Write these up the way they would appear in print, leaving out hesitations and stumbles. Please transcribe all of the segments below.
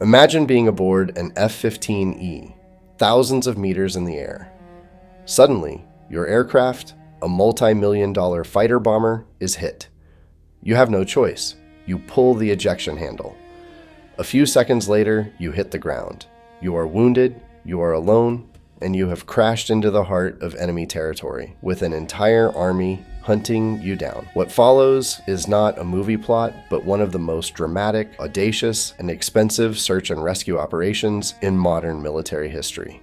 Imagine being aboard an F-15E, thousands of meters in the air. Suddenly, your aircraft, a multi-million-dollar fighter bomber, is hit. You have no choice. You pull the ejection handle. A few seconds later, you hit the ground. You are wounded, you are alone, and you have crashed into the heart of enemy territory, with an entire army hunting you down. What follows is not a movie plot, but one of the most dramatic, audacious, and expensive search and rescue operations in modern military history.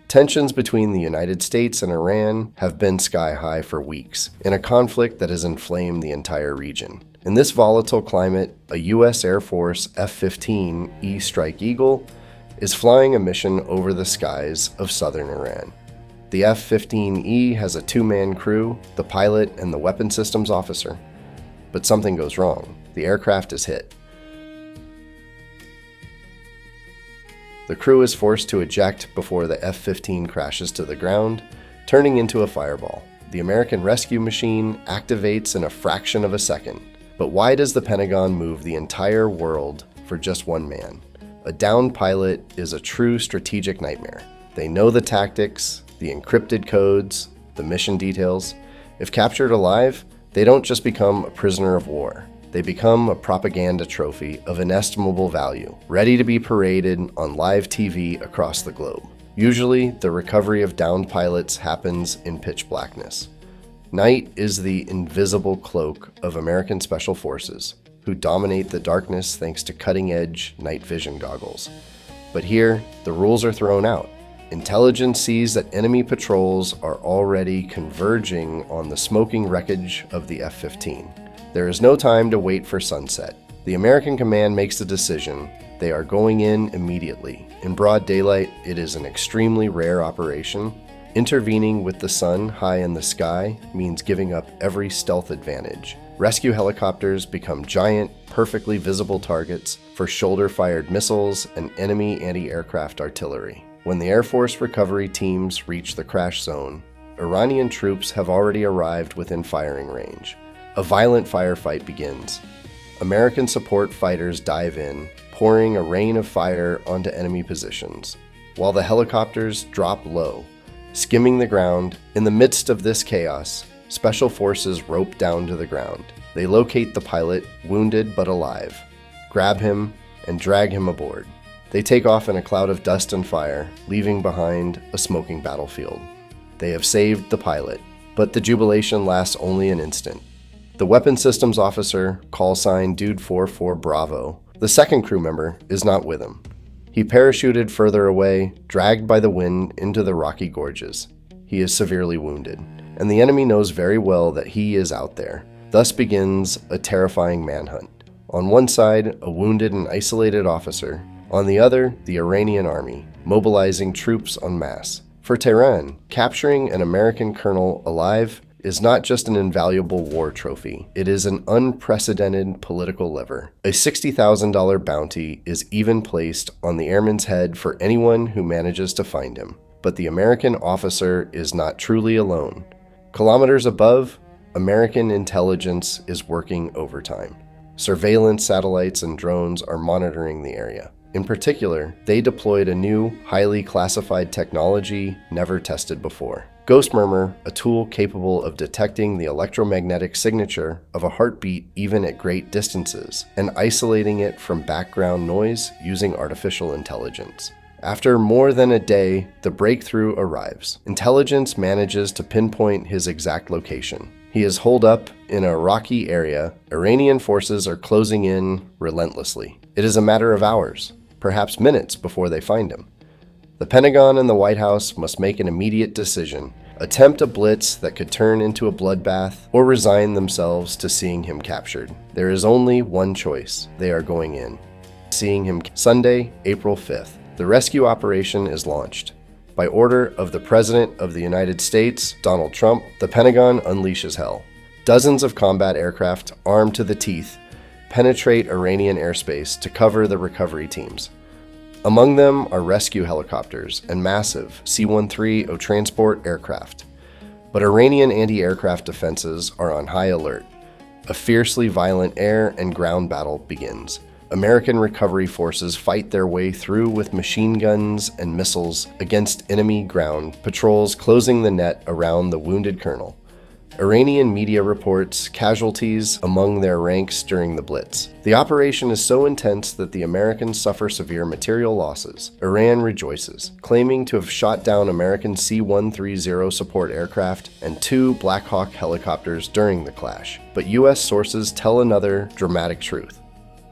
Tensions between the United States and Iran have been sky high for weeks, in a conflict that has inflamed the entire region. In this volatile climate, a U.S. Air Force F-15E Strike Eagle is flying a mission over the skies of southern Iran. The F-15E has a two-man crew, the pilot and the weapon systems officer. But something goes wrong. The aircraft is hit. The crew is forced to eject before the F-15 crashes to the ground, turning into a fireball. The American rescue machine activates in a fraction of a second. But why does the Pentagon move the entire world for just one man? A downed pilot is a true strategic nightmare. They know the tactics, the encrypted codes, the mission details. If captured alive, they don't just become a prisoner of war. They become a propaganda trophy of inestimable value, ready to be paraded on live TV across the globe. Usually, the recovery of downed pilots happens in pitch blackness. Night is the invisible cloak of American Special Forces, who dominate the darkness thanks to cutting-edge night vision goggles. But here, the rules are thrown out. Intelligence sees that enemy patrols are already converging on the smoking wreckage of the F-15. There is no time to wait for sunset. The American command makes the decision. They are going in immediately. In broad daylight, it is an extremely rare operation. Intervening with the sun high in the sky means giving up every stealth advantage. Rescue helicopters become giant, perfectly visible targets for shoulder-fired missiles and enemy anti-aircraft artillery. When the Air Force recovery teams reach the crash zone, Iranian troops have already arrived within firing range. A violent firefight begins. American support fighters dive in, pouring a rain of fire onto enemy positions, while the helicopters drop low, skimming the ground. In the midst of this chaos, Special Forces rope down to the ground. They locate the pilot, wounded but alive, grab him, and drag him aboard. They take off in a cloud of dust and fire, leaving behind a smoking battlefield. They have saved the pilot, but the jubilation lasts only an instant. The weapon systems officer, call sign Dude 44 Bravo, the second crew member, is not with him. He parachuted further away, dragged by the wind into the rocky gorges. He is severely wounded, and the enemy knows very well that he is out there. Thus begins a terrifying manhunt. On one side, a wounded and isolated officer. On the other, the Iranian army, mobilizing troops en masse. For Tehran, capturing an American colonel alive is not just an invaluable war trophy. It is an unprecedented political lever. A $60,000 bounty is even placed on the airman's head for anyone who manages to find him. But the American officer is not truly alone. Kilometers above, American intelligence is working overtime. Surveillance satellites and drones are monitoring the area. In particular, they deployed a new, highly classified technology never tested before. Ghost Murmur, a tool capable of detecting the electromagnetic signature of a heartbeat even at great distances, and isolating it from background noise using artificial intelligence. After more than a day, the breakthrough arrives. Intelligence manages to pinpoint his exact location. He is holed up in a rocky area. Iranian forces are closing in relentlessly. It is a matter of hours, perhaps minutes, before they find him. The Pentagon and the White House must make an immediate decision, attempt a blitz that could turn into a bloodbath, or resign themselves to seeing him captured. There is only one choice. They are going in. Seeing him Sunday, April 5th. The rescue operation is launched. By order of the President of the United States, Donald Trump, the Pentagon unleashes hell. Dozens of combat aircraft, armed to the teeth, penetrate Iranian airspace to cover the recovery teams. Among them are rescue helicopters and massive C-130 transport aircraft. But Iranian anti-aircraft defenses are on high alert. A fiercely violent air and ground battle begins. American recovery forces fight their way through with machine guns and missiles against enemy ground patrols, closing the net around the wounded colonel. Iranian media reports casualties among their ranks during the Blitz. The operation is so intense that the Americans suffer severe material losses. Iran rejoices, claiming to have shot down American C-130 support aircraft and 2 Black Hawk helicopters during the clash. But U.S. sources tell another dramatic truth.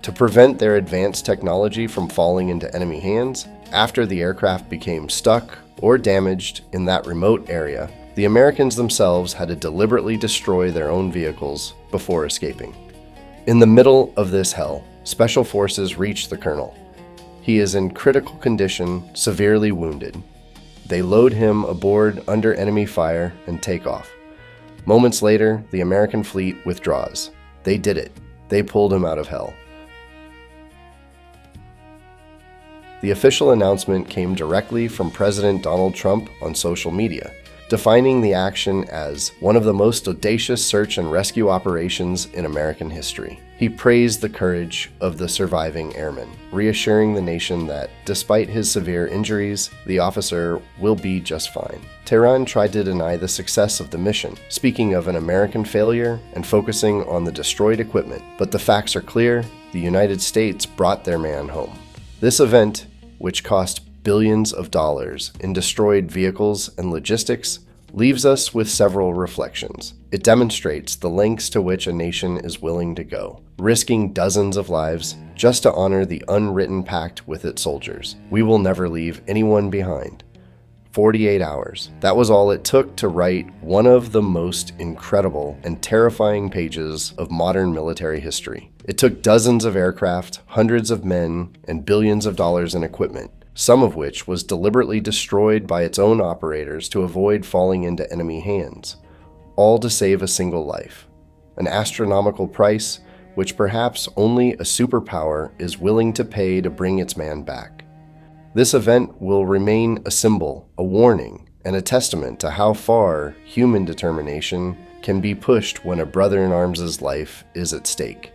To prevent their advanced technology from falling into enemy hands, after the aircraft became stuck or damaged in that remote area, the Americans themselves had to deliberately destroy their own vehicles before escaping. In the middle of this hell, special forces reach the colonel. He is in critical condition, severely wounded. They load him aboard under enemy fire and take off. Moments later, the American fleet withdraws. They did it. They pulled him out of hell. The official announcement came directly from President Donald Trump on social media, defining the action as one of the most audacious search and rescue operations in American history. He praised the courage of the surviving airmen, reassuring the nation that, despite his severe injuries, the officer will be just fine. Tehran tried to deny the success of the mission, speaking of an American failure and focusing on the destroyed equipment. But the facts are clear: the United States brought their man home. This event, which cost billions of dollars in destroyed vehicles and logistics, leaves us with several reflections. It demonstrates the lengths to which a nation is willing to go, risking dozens of lives just to honor the unwritten pact with its soldiers. We will never leave anyone behind. 48 hours. That was all it took to write one of the most incredible and terrifying pages of modern military history. It took dozens of aircraft, hundreds of men, and billions of dollars in equipment, some of which was deliberately destroyed by its own operators to avoid falling into enemy hands, all to save a single life. An astronomical price which perhaps only a superpower is willing to pay to bring its man back. This event will remain a symbol, a warning, and a testament to how far human determination can be pushed when a brother-in-arms' life is at stake.